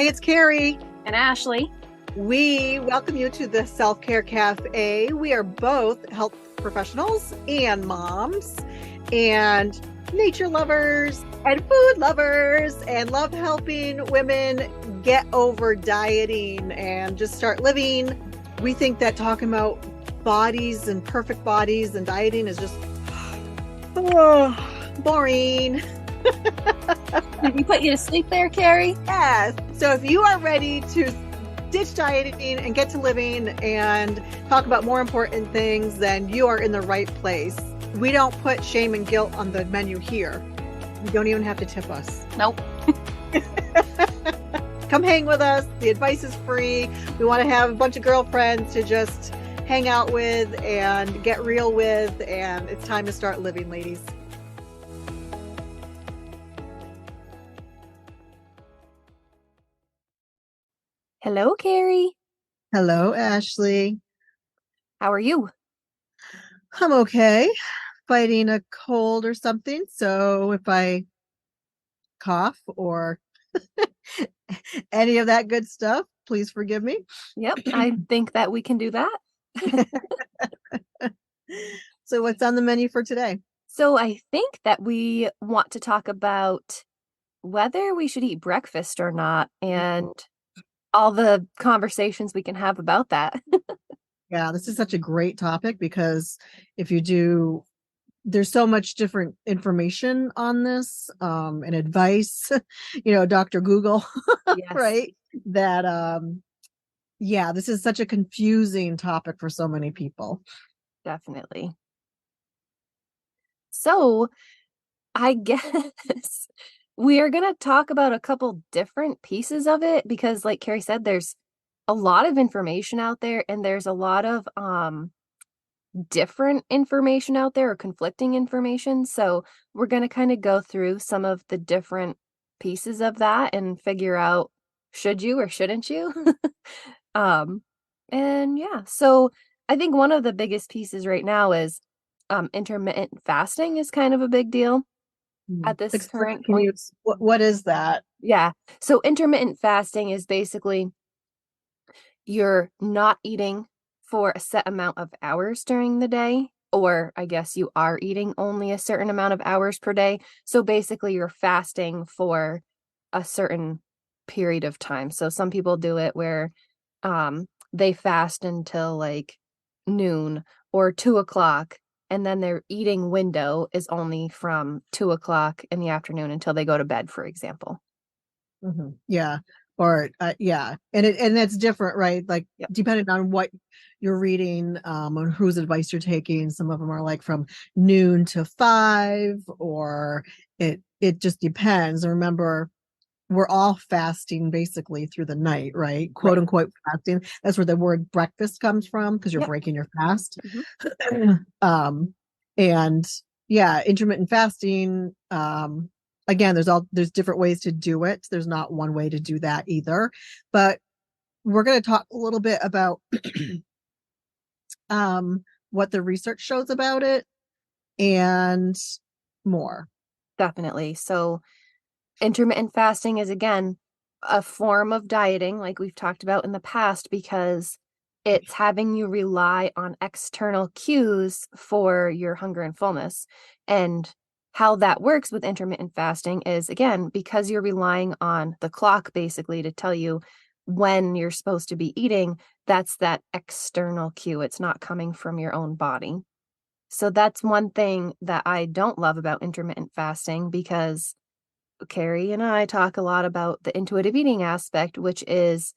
Hey, it's Carrie. And Ashley. We welcome you to the Self-Care Cafe. We are both health professionals and moms and nature lovers and food lovers and love helping women get over dieting and just start living. We think that talking about bodies and perfect bodies and dieting is just boring. Did we put you to sleep there, Carrie? Yes. So if you are ready to ditch dieting and get to living and talk about more important things, then you are in the right place. We don't put shame and guilt on the menu here. You don't even have to tip us. Nope. Come hang with us. The advice is free. We want to have a bunch of girlfriends to just hang out with and get real with, and it's time to start living, ladies. Hello, Carrie. Hello, Ashley. How are you? I'm okay. Fighting a cold or something. So if I cough or any of that good stuff, please forgive me. Yep, I think that we can do that. So what's on the menu for today? So I think that we want to talk about whether we should eat breakfast or not and all the conversations we can have about that. Yeah, this is such a great topic because if you do, there's so much different information on this and advice, Dr. Google, Yes, right? That, yeah, this is such a confusing topic for so many people. definitely. So I guess we are going to talk about a couple different pieces of it because, like Carrie said, there's a lot of information out there and there's a lot of different information out there or conflicting information. So we're going to kind of go through some of the different pieces of that and figure out should you or shouldn't you? um and yeah, so I think one of the biggest pieces right now is intermittent fasting is kind of a big deal at this Explain, current point. what is that? Yeah. So intermittent fasting is basically you're not eating for a set amount of hours during the day, or I guess you are eating only a certain amount of hours per day. So basically, you're fasting for a certain period of time. So some people do it where they fast until like noon or 2 o'clock, and then their eating window is only from 2 o'clock in the afternoon until they go to bed, for example. Mm-hmm. Yeah. Or yeah. And that's different, right? Like Yep. depending on what you're reading, or whose advice you're taking. Some of them are like from noon to 5, or it just depends. Remember, we're all fasting basically through the night, right? Quote Right. unquote fasting. That's where the word breakfast comes from, because you're Yep. breaking your fast. Mm-hmm. And yeah, intermittent fasting, again, there's different ways to do it. There's not one way to do that either, but we're going to talk a little bit about what the research shows about it and more. Definitely. So intermittent fasting is, again, a form of dieting, like we've talked about in the past, because it's having you rely on external cues for your hunger and fullness. And how that works with intermittent fasting is, again, because you're relying on the clock basically to tell you when you're supposed to be eating, that's that external cue. It's not coming from your own body. So that's one thing that I don't love about intermittent fasting, because Carrie and I talk a lot about the intuitive eating aspect, which is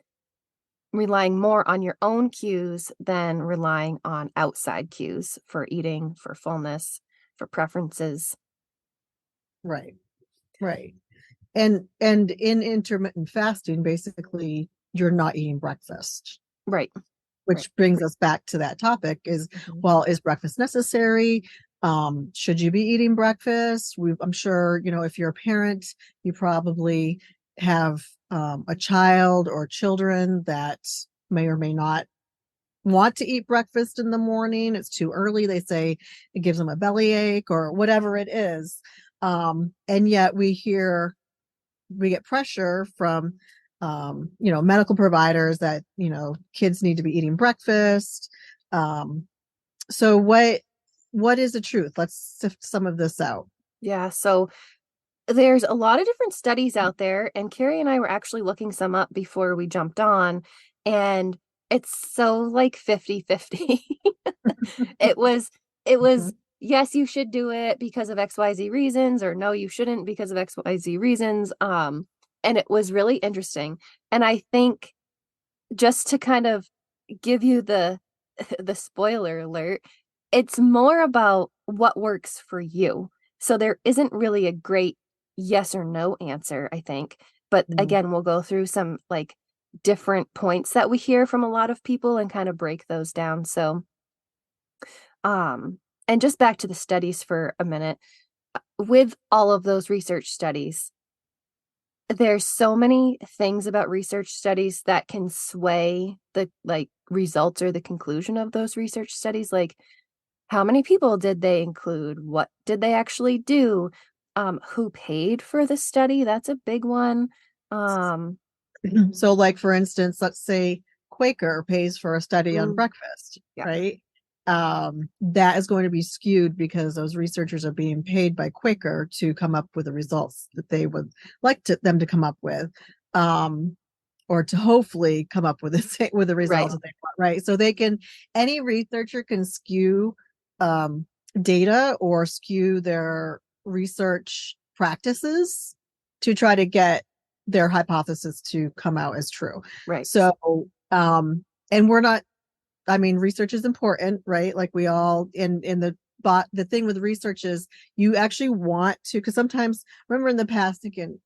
relying more on your own cues than relying on outside cues for eating, for fullness, for preferences. Right. Right. And in intermittent fasting, basically you're not eating breakfast. Right. Which brings us back to that topic is, Mm-hmm. well, is breakfast necessary? Should you be eating breakfast? I'm sure, if you're a parent, you probably have a child or children that may or may not want to eat breakfast in the morning. It's too early. They say it gives them a bellyache or whatever it is. And yet we get pressure from medical providers that, kids need to be eating breakfast. So what is the truth? Let's sift some of this out. Yeah. So there's a lot of different studies out there, and Carrie and I were actually looking some up before we jumped on, and it's so like 50-50. It was it was Mhm. yes, you should do it because of XYZ reasons, or no, you shouldn't because of XYZ reasons. And it was really interesting. And I think just to kind of give you the the spoiler alert, it's more about what works for you. So there isn't really a great yes or no answer, I think. But Mhm. again, we'll go through some like different points that we hear from a lot of people and kind of break those down. So, um, and just back to the studies for a minute, with all of those research studies, there's so many things about research studies that can sway the like results or the conclusion of those research studies. Like, how many people did they include? What did they actually do? Who paid for the study? That's a big one. Um, So, like, for instance, let's say Quaker pays for a study on mm, breakfast, yeah, right? That is going to be skewed because those researchers are being paid by Quaker to come up with the results that they would like them to come up with, um, or to hopefully come up with the right, results that they want, right? So any researcher can skew um, data or skew their research practices to try to get their hypothesis to come out as true. right, So, and we're not, I mean, research is important, right? Like we all in the but the thing with research is you actually want to, because sometimes remember in the past thinking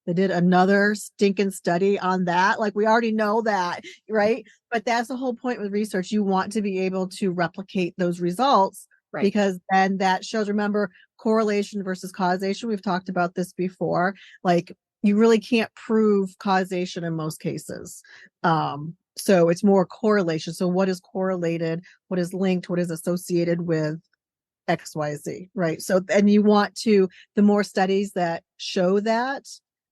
they did another stinking study on that. Like we already know that, right? But that's the whole point with research. You want to be able to replicate those results right, because then that shows, remember, correlation versus causation. We've talked about this before. Like you really can't prove causation in most cases. So it's more correlation. So what is correlated, what is linked, what is associated with XYZ, right? So, and you want to, the more studies that show that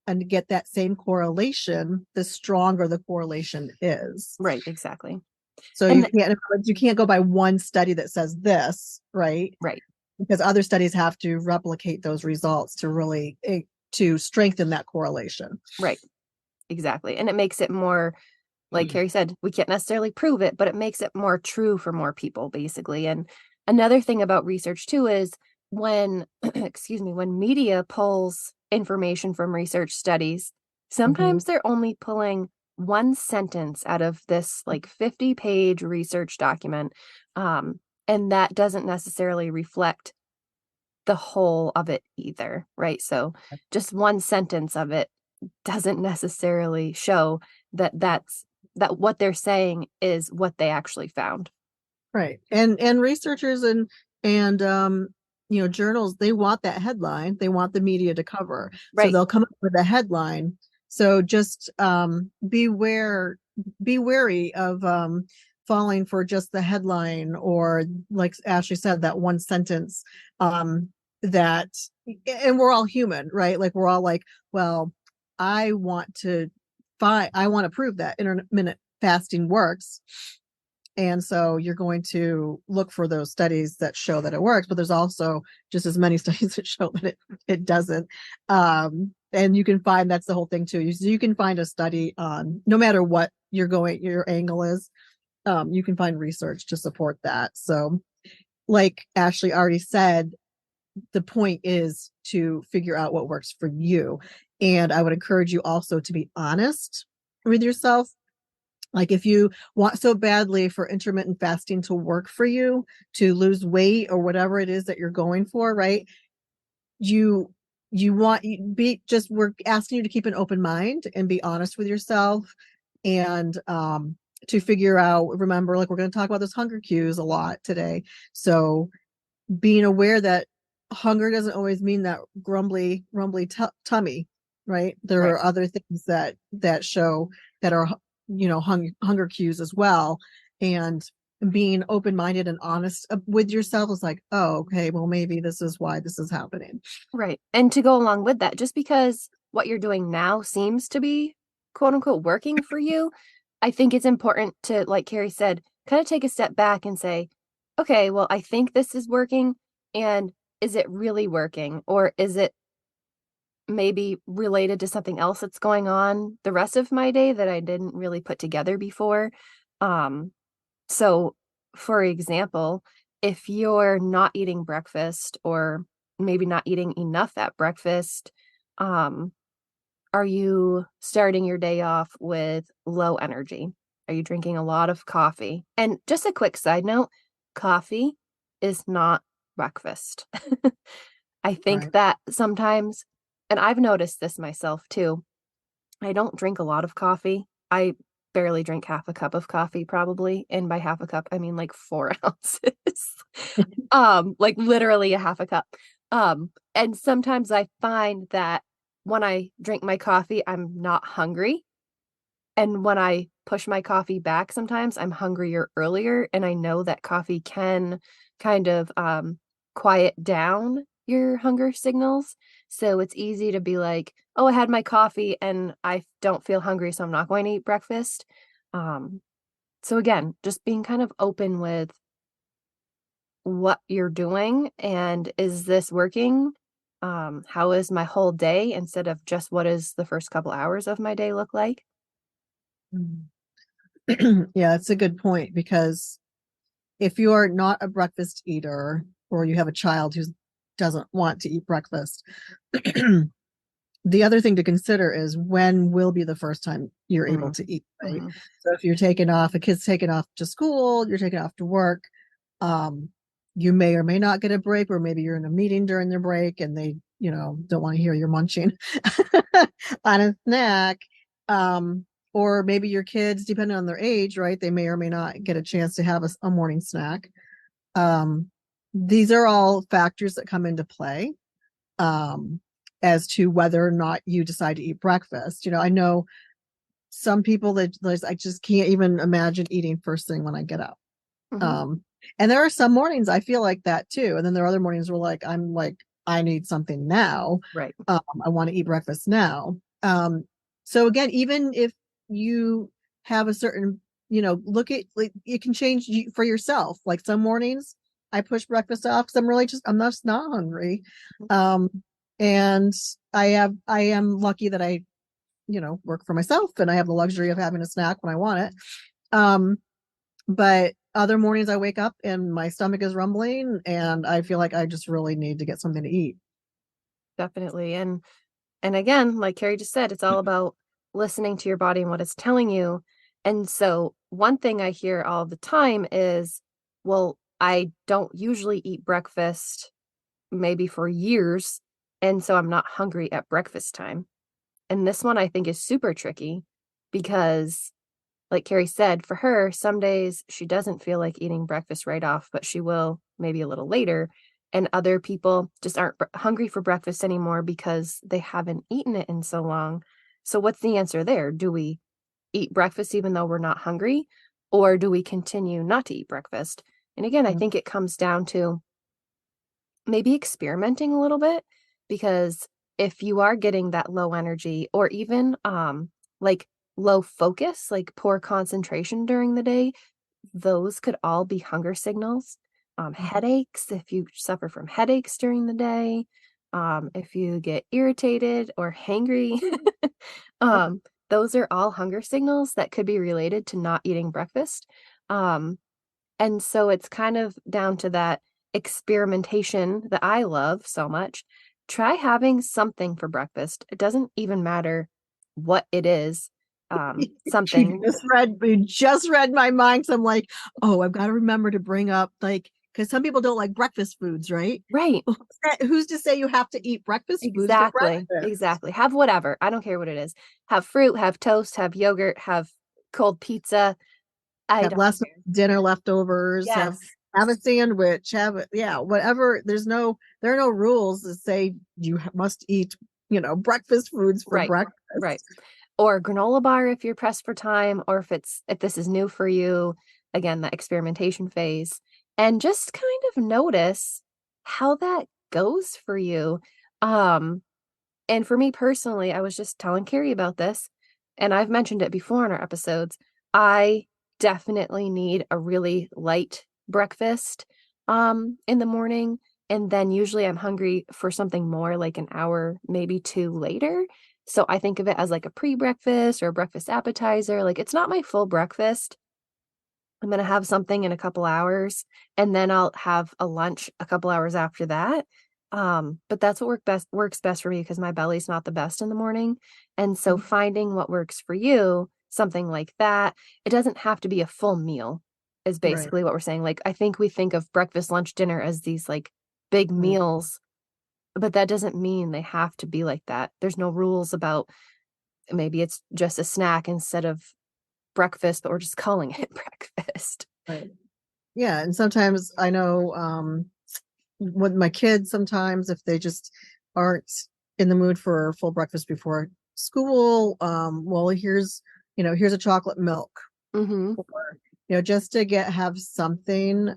and get that same correlation, the stronger the correlation is. right, exactly. So And you can't go by one study that says this, right? right, Because other studies have to replicate those results to really to strengthen that correlation. right, exactly. And it makes it more, like Carrie said, we can't necessarily prove it, but it makes it more true for more people, basically. And another thing about research too is when, excuse me, when media pulls information from research studies, Mhm. sometimes they're only pulling one sentence out of this like 50-page research document. Um, and that doesn't necessarily reflect the whole of it either, right? So just one sentence of it doesn't necessarily show that what they're saying is what they actually found. Right. And researchers and journals, they want that headline. They want the media to cover. So Right. they'll come up with a headline. So just be wary of falling for just the headline or like Ashley said, that one sentence um that and we're all human, right? Like we're all like, well, I want to I want to prove that intermittent fasting works, and so you're going to look for those studies that show that it works, but there's also just as many studies that show that it doesn't. And you can find, that's the whole thing too. You can find a study on no matter what your angle is, you can find research to support that. So like Ashley already said, the point is to figure out what works for you. And I would encourage you also to be honest with yourself. Like if you want so badly for intermittent fasting to work for you, to lose weight or whatever it is that you're going for, right? You you want be just we're asking you to keep an open mind and be honest with yourself and to figure out, remember, like we're going to talk about those hunger cues a lot today. So being aware that hunger doesn't always mean that grumbly tummy, right? There Right. are other things that show that are hunger cues as well, and being open-minded and honest with yourself is like, oh, okay, well maybe this is why this is happening. Right. And to go along with that, just because what you're doing now seems to be quote unquote working for you, I think it's important to, like Carrie said, kind of take a step back and say, okay, well, I think this is working. And is it really working? Or is it maybe related to something else that's going on the rest of my day that I didn't really put together before? Um, so, for example, if you're not eating breakfast or maybe not eating enough at breakfast, um, are you starting your day off with low energy? Are you drinking a lot of coffee? And just a quick side note, coffee is not breakfast. I think Right. that sometimes, and I've noticed this myself too, I don't drink a lot of coffee. I barely drink half a cup of coffee probably, and by half a cup, I mean like 4 ounces. Like literally a half a cup. And sometimes I find that when I drink my coffee, I'm not hungry. And when I push my coffee back, sometimes I'm hungrier earlier. And I know that coffee can kind of quiet down your hunger signals. So it's easy to be like, oh, I had my coffee and I don't feel hungry, so I'm not going to eat breakfast. Um, so again, just being kind of open with what you're doing and is this working? How is my whole day instead of just what is the first couple hours of my day look like? Mm. Yeah, that's a good point because if you are not a breakfast eater or you have a child who doesn't want to eat breakfast, the other thing to consider is when will be the first time you're able Mm, to eat, right? mhm. So if you're taking off, a kid's taking off to school, you're taking off to work, um, you may or may not get a break, or maybe you're in a meeting during their break and they, don't want to hear you munching on a snack. Um, or maybe your kids, depending on their age, right? They may or may not get a chance to have a morning snack. Um, these are all factors that come into play um, as to whether or not you decide to eat breakfast. I know some people that I just can't even imagine eating first thing when I get up. Mhm. Um, and there are some mornings I feel like that too. And then there are other mornings where I'm like, I need something now. Right. I want to eat breakfast now. So again, even if you have a certain, look at like it can change for yourself. Like some mornings I push breakfast off because I'm just not hungry. Um, and I am lucky that I, work for myself and I have the luxury of having a snack when I want it. Um, but other mornings I wake up and my stomach is rumbling and I feel like I just really need to get something to eat. Definitely. And again, like Carrie just said, it's all about listening to your body and what it's telling you. And so one thing I hear all the time is, well, I don't usually eat breakfast maybe for years, and so I'm not hungry at breakfast time. And this one I think is super tricky because, like Carrie said, for her, some days she doesn't feel like eating breakfast right off, but she will maybe a little later. And other people just aren't hungry for breakfast anymore because they haven't eaten it in so long. So, what's the answer there? Do we eat breakfast even though we're not hungry? Or do we continue not to eat breakfast? And again, I Mhm. think it comes down to maybe experimenting a little bit because if you are getting that low energy or even like low focus, like poor concentration during the day, those could all be hunger signals. Headaches, if you suffer from headaches during the day, if you get irritated or hangry, Yep. those are all hunger signals that could be related to not eating breakfast. Um, and so it's kind of down to that experimentation that I love so much. Try having something for breakfast. It doesn't even matter what it is. Something, You just read my mind. So I'm like, oh, I've got to remember to bring up like because some people don't like breakfast foods, right? right? Who's to say you have to eat breakfast foods for Exactly. breakfast? Exactly. Have whatever. I don't care what it is. Have fruit, have toast, have yogurt, have cold pizza. I Have don't less care. dinner leftovers, Yes. have a sandwich, yeah, whatever. There are no rules that say you must eat, breakfast foods for Right. Right. breakfast. Or granola bar if you're pressed for time, or if this is new for you, again, that experimentation phase. And just kind of notice how that goes for you. Um, and for me personally, I was just telling Carrie about this. and I've mentioned it before in our episodes, I definitely need a really light breakfast in the morning. And then usually I'm hungry for something more like an hour, maybe two later. So I think of it as like a pre-breakfast or a breakfast appetizer. Like it's not my full breakfast. I'm going to have something in a couple hours and then I'll have a lunch a couple hours after that. But that's what works best for me because my belly's not the best in the morning. And so finding what works for you, something like that, it doesn't have to be a full meal is Right. basically what we're saying. Like I think we think of breakfast, lunch, dinner as these like big Right. meals, but that doesn't mean they have to be like that. There's no rules about maybe it's just a snack instead of breakfast, but we're just calling it breakfast. Right. Yeah. And sometimes I know with my kids, sometimes if they just aren't in the mood for full breakfast before school, well, here's a chocolate milk, Mm-hmm. or, just to have something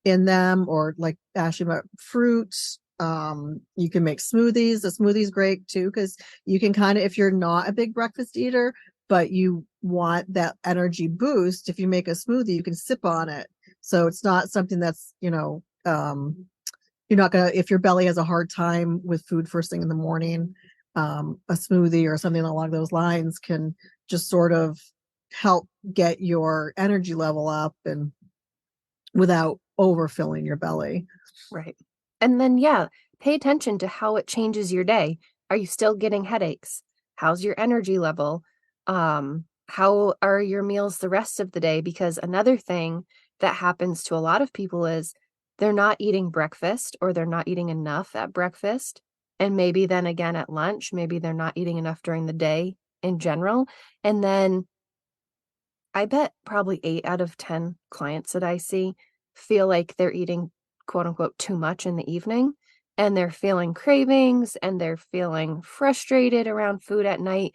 in them, or like Ashley about fruit. You can make smoothies. The smoothie's great too, because you can kind of, if you're not a big breakfast eater, but you want that energy boost, if you make a smoothie, you can sip on it. So it's not something that's, you're not gonna, if your belly has a hard time with food first thing in the morning, a smoothie or something along those lines can just sort of help get your energy level up and without overfilling your belly. Right. And then, yeah, pay attention to how it changes your day. Are you still getting headaches? How's your energy level? How are your meals the rest of the day? Because another thing that happens to a lot of people is they're not eating breakfast or they're not eating enough at breakfast. And maybe then again at lunch, maybe they're not eating enough during the day in general. And then I bet probably 8 out of 10 clients that I see feel like they're eating quote unquote too much in the evening and they're feeling cravings and they're feeling frustrated around food at night.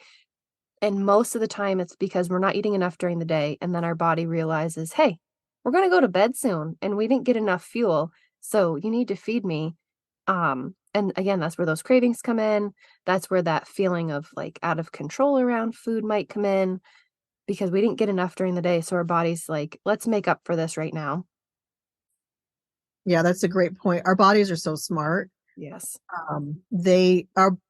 And most of the time it's because we're not eating enough during the day. And then our body realizes, hey, we're going to go to bed soon and we didn't get enough fuel. So you need to feed me. And again, that's where those cravings come in. That's where that feeling of like out of control around food might come in because we didn't get enough during the day, so our body's like, "Let's make up for this right now." Yeah, that's a great point. Our bodies are so smart. Yes.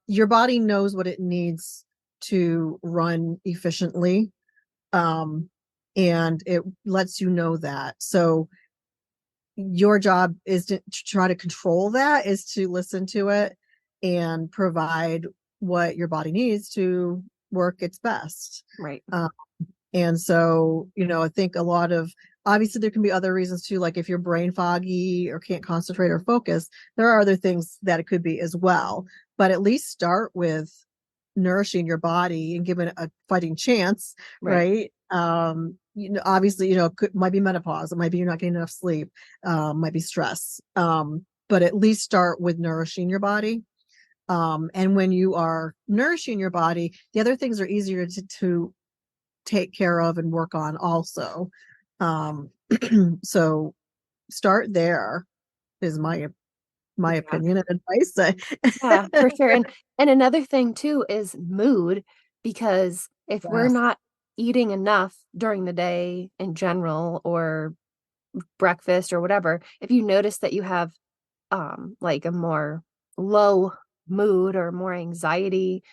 Your body knows what it needs to run efficiently. Um, and it lets you know that. So your job is to try to control that, is to listen to it and provide what your body needs to work its best. Right. And so, I think a lot of, obviously there can be other reasons too, like if you're brain foggy or can't concentrate or focus, there are other things that it could be as well. But at least start with nourishing your body and giving it a fighting chance, Right. right? Obviously, might be menopause, it might be you're not getting enough sleep, might be stress. But at least start with nourishing your body. And when you are nourishing your body, the other things are easier to take care of and work on also. Um, so start there is my Yeah. opinion and advice. Yeah, for sure. And another thing too is mood, because if we're Yes. not eating enough during the day in general or breakfast or whatever, if you notice that you have like a more low mood or more anxiety,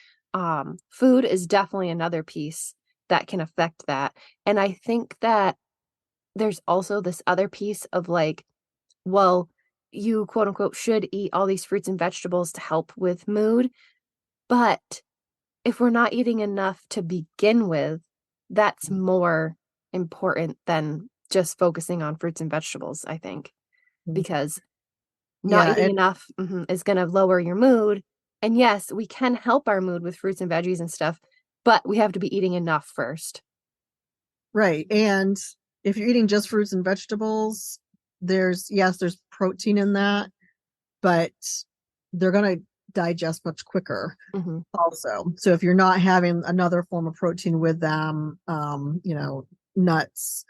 food is definitely another piece that can affect that. And I think that there's also this other piece of like, well, you quote unquote should eat all these fruits and vegetables to help with mood. But if we're not eating enough to begin with, that's more important than just focusing on fruits and vegetables, I think, because not Yeah, eating and enough is going to lower your mood. And yes, we can help our mood with fruits and veggies and stuff, but we have to be eating enough first. right. And if you're eating just fruits and vegetables, there's protein in that, but they're going to digest much quicker Hmm. also. So if you're not having another form of protein with them, nuts,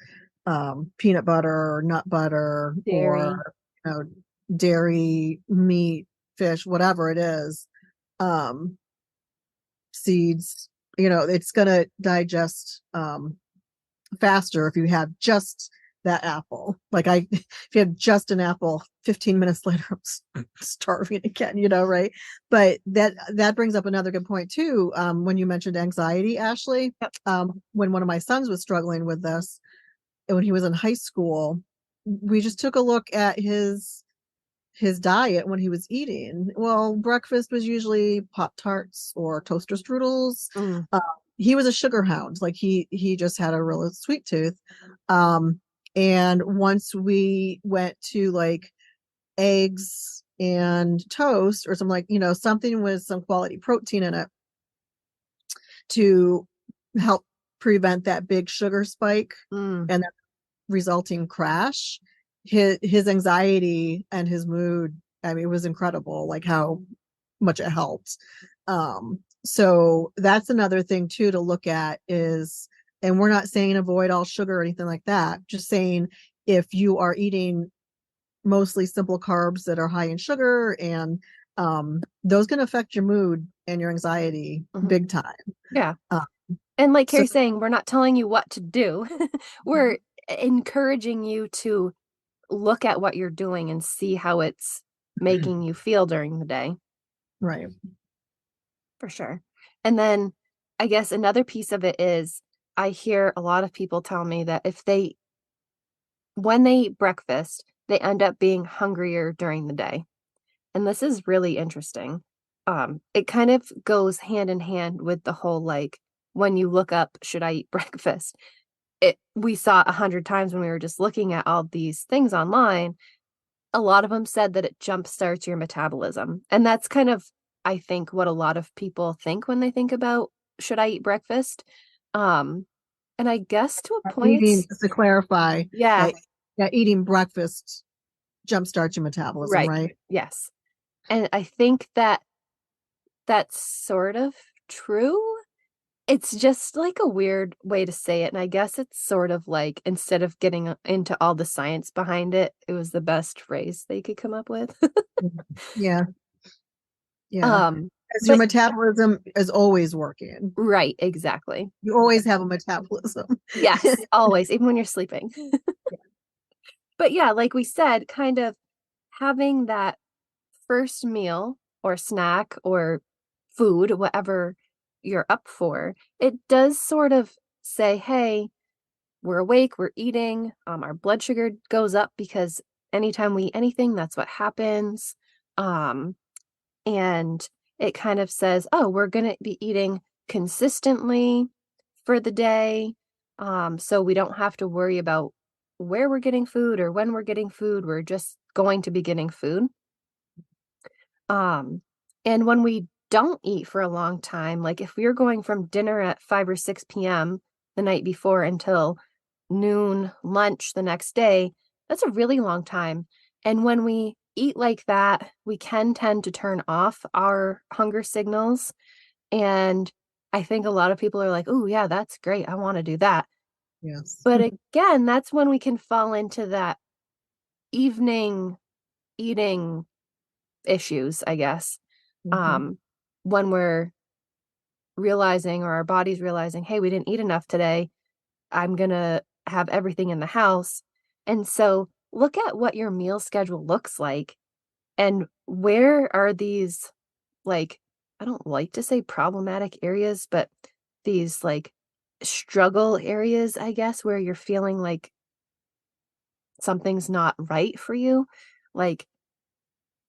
peanut butter or nut butter, Dairy. or you know, dairy, meat, fish, whatever it is, um, seeds. it's going to digest faster if you have just that apple. Like if you have just an apple, 15 minutes later, I'm starving again, right? But that brings up another good point too. When you mentioned anxiety, Ashley, Yep. when one of my sons was struggling with this, when he was in high school, we just took a look at his diet when he was eating. Well, breakfast was usually Pop Tarts or toaster strudels. Mm. He was a sugar hound. Like he just had a real sweet tooth. And once we went to like eggs and toast or something, like something with some quality protein in it to help prevent that big sugar spike Mm. and that resulting crash, his anxiety and his mood, I mean, it was incredible, like how much it helped. So that's another thing too to look at is, and we're not saying avoid all sugar or anything like that, just saying if you are eating mostly simple carbs that are high in sugar, and those can affect your mood and your anxiety Mhm. big time. Yeah. uh, And like so Carrie's saying, we're not telling you what to do. We're encouraging you to look at what you're doing and see how it's making you feel during the day. right. For sure. And then I guess another piece of it is I hear a lot of people tell me that when they eat breakfast, they end up being hungrier during the day. And this is really interesting. It kind of goes hand in hand with the whole like when you look up, should I eat breakfast? We saw 100 times when we were just looking at all these things online. A lot of them said that it jumpstarts your metabolism. And that's kind of, I think, what a lot of people think when they think about should I eat breakfast? Um, and I guess to a point, Eating, just to clarify, yeah, that eating breakfast jumpstarts your metabolism, right. right? Yes. And I think that that's sort of true. It's just like a weird way to say it. And I guess it's sort of like instead of getting into all the science behind it, it was the best phrase they could come up with. Yeah, yeah. um, Because your but metabolism is always working. right, exactly. You always have a metabolism. Yes, always, even when you're sleeping. But yeah, like we said, kind of having that first meal or snack or food, whatever you're up for, it does sort of say, hey, we're awake, we're eating, our blood sugar goes up because anytime we eat anything, that's what happens. Um, and it kind of says, oh, we're going to be eating consistently for the day. So we don't have to worry about where we're getting food or when we're getting food. We're just going to be getting food. Um, and when we don't eat for a long time, like if we're going from dinner at 5 or 6 p.m. the night before until noon lunch the next day, that's a really long time. And when we eat like that, we can tend to turn off our hunger signals. And I think a lot of people are like, oh, yeah, that's great. I want to do that. Yes. But again, that's when we can fall into that evening eating issues, I guess. Mhm. Um, when we're realizing or our body's realizing, hey, we didn't eat enough today. I'm going to have everything in the house. And so look at what your meal schedule looks like and where are these, like, I don't like to say problematic areas, but these like struggle areas, I guess, where you're feeling like something's not right for you, like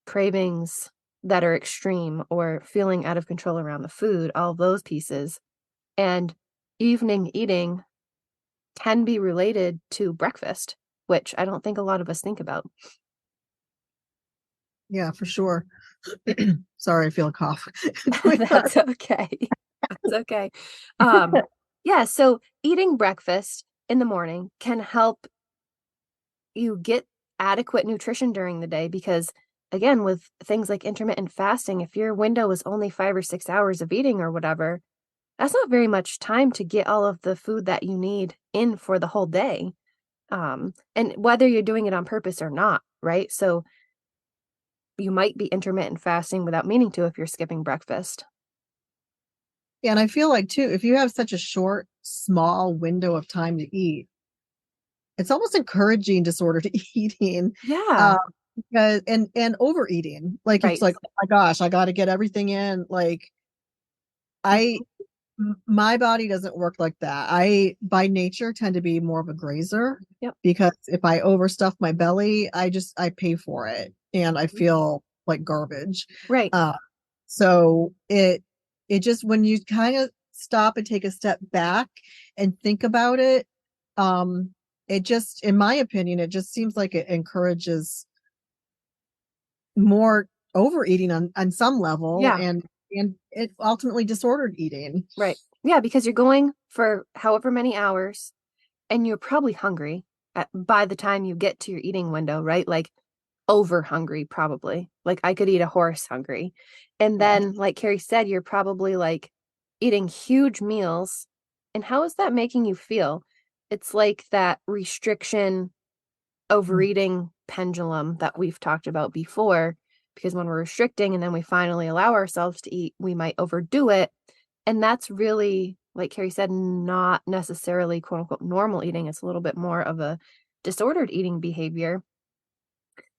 cravings that are extreme or feeling out of control around the food, all those pieces. And evening eating can be related to breakfast, which I don't think a lot of us think about. Yeah, for sure. Sorry, I feel a cough going on. That's okay. That's okay. Um, yeah, so eating breakfast in the morning can help you get adequate nutrition during the day because again, with things like intermittent fasting, if your window is only 5 or 6 hours of eating or whatever, that's not very much time to get all of the food that you need in for the whole day. And whether you're doing it on purpose or not, right? So you might be intermittent fasting without meaning to if you're skipping breakfast. Yeah, and I feel like too, if you have such a short, small window of time to eat, it's almost encouraging disordered eating. Yeah. Um, because and overeating. Like it's Right. like, oh my gosh, I got to get everything in. Like I Mhm. my body doesn't work like that. I by nature tend to be more of a grazer Yep. because if I overstuff my belly, I pay for it and I feel like garbage. Right. Uh so it just when you kind of stop and take a step back and think about it, it just in my opinion, it just seems like it encourages more overeating on some level Yeah. and it ultimately disordered eating. Right. Yeah, because you're going for however many hours and you're probably hungry by the time you get to your eating window, right? Like over hungry, probably. Like I could eat a horse hungry. And Right. then, like Carrie said, you're probably like eating huge meals. And how is that making you feel? It's like that restriction overeating pendulum that we've talked about before. Because when we're restricting and then we finally allow ourselves to eat, we might overdo it. And that's really, like Carrie said, not necessarily quote unquote normal eating. It's a little bit more of a disordered eating behavior.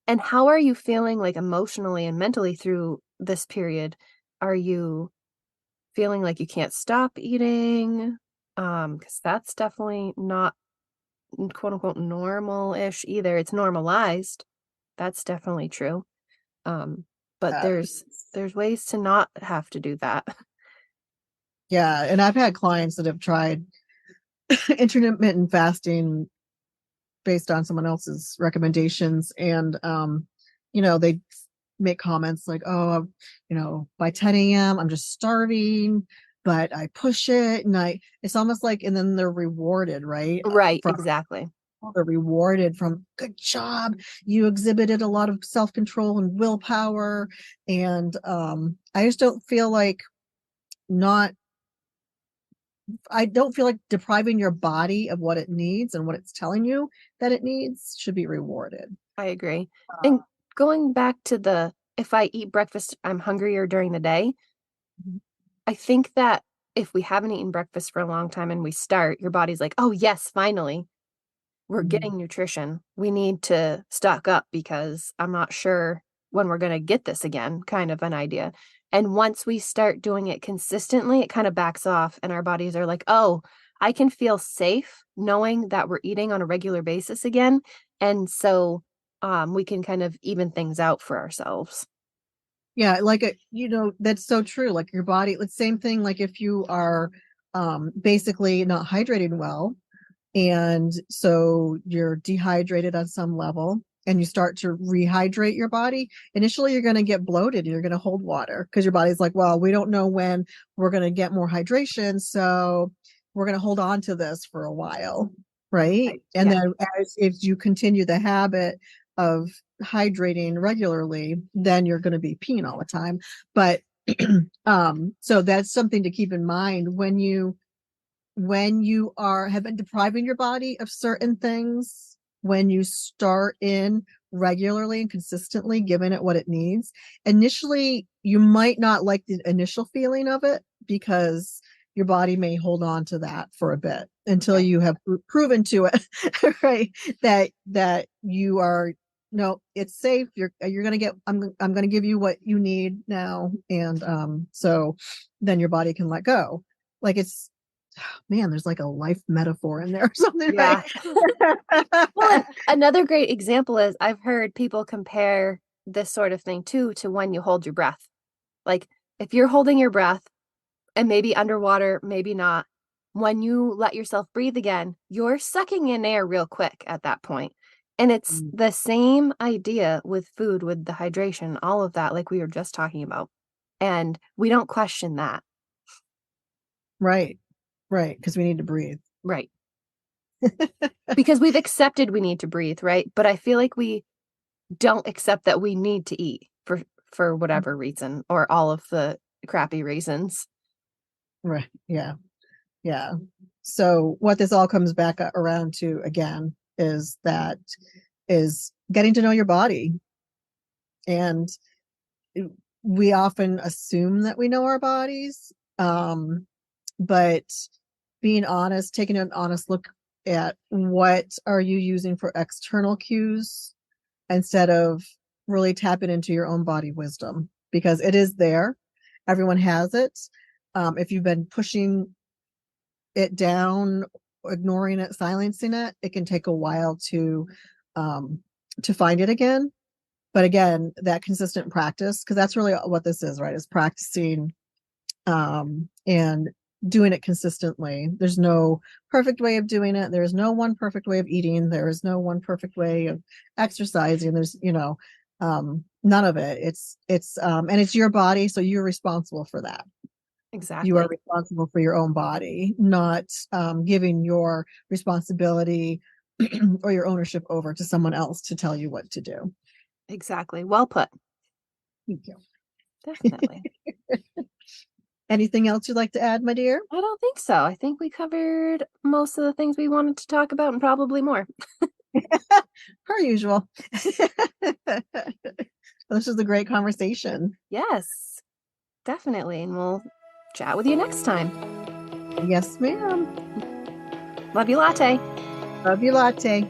And how are you feeling like emotionally and mentally through this period? Are you feeling like you can't stop eating? Because that's definitely not quote unquote normal-ish either. It's normalized. That's definitely true. Um, but Uh, there's ways to not have to do that. yeah, and I've had clients that have tried intermittent fasting based on someone else's recommendations and they make comments like, oh, by 10 a.m. I'm just starving, but I push it and it's almost like, and then they're rewarded, right? Right, From exactly. they're rewarded from good job. You exhibited a lot of self-control and willpower. And I just don't feel like not I don't feel like depriving your body of what it needs and what it's telling you that it needs should be rewarded. I agree. And going back to the if I eat breakfast, I'm hungrier during the day. Mhm. I think that if we haven't eaten breakfast for a long time and we start, your body's like, oh, yes, finally, we're Mhm. getting nutrition. We need to stock up because I'm not sure when we're going to get this again, kind of an idea. And once we start doing it consistently, it kind of backs off, and our bodies are like, oh, I can feel safe knowing that we're eating on a regular basis again. And so we can kind of even things out for ourselves. Yeah, like that's so true. Like your body, it's same thing like if you are basically not hydrated well, and so you're dehydrated on some level and you start to rehydrate your body. Initially you're going to get bloated, you're going to hold water because your body's like, well, we don't know when we're going to get more hydration, so we're going to hold on to this for a while, right? Right. And Yeah. then as if you continue the habit of hydrating regularly, then you're going to be peeing all the time. But so that's something to keep in mind when you are have been depriving your body of certain things, when you start in regularly and consistently giving it what it needs. Initially you might not like the initial feeling of it because your body may hold on to that for a bit until Right. you have proven to it right that you are, no, it's safe, you're going to get, I'm going to give you what you need now. And so then your body can let go. Like it's, man, there's like a life metaphor in there or something, right? Yeah. Well, and another great example is I've heard people compare this sort of thing too to when you hold your breath. Like if you're holding your breath and maybe underwater, maybe not, when you let yourself breathe again, you're sucking in air real quick at that point. And it's the same idea with food, with the hydration, all of that, like we were just talking about. And we don't question that. Right, right, because we need to breathe. Right. Because we've accepted we need to breathe, right? But I feel like we don't accept that we need to eat for whatever reason or all of the crappy reasons. Right, yeah, yeah. So what this all comes back around to again is getting to know your body. And we often assume that we know our bodies. but being honest, taking an honest look at what are you using for external cues instead of really tapping into your own body wisdom, because it is there. Everyone has it. If you've been pushing it down, ignoring it, silencing it, it can take a while to find it again. But again, that consistent practice, because that's really what this is, right? Is practicing and doing it consistently. There's no perfect way of doing it. There's no one perfect way of eating. There is no one perfect way of exercising. There's, none of it. And it's your body, so you're responsible for that. You are Exactly. responsible for your own body, not giving your responsibility or your ownership over to someone else to tell you what to do. Exactly. Well put. Thank you. Definitely. Anything else you'd like to add, my dear? I don't think so. I think we covered most of the things we wanted to talk about and probably more. Per usual. This was a great conversation. Yes, definitely. And we'll chat with you next time. Yes, ma'am. Love you, latte. Love you, latte.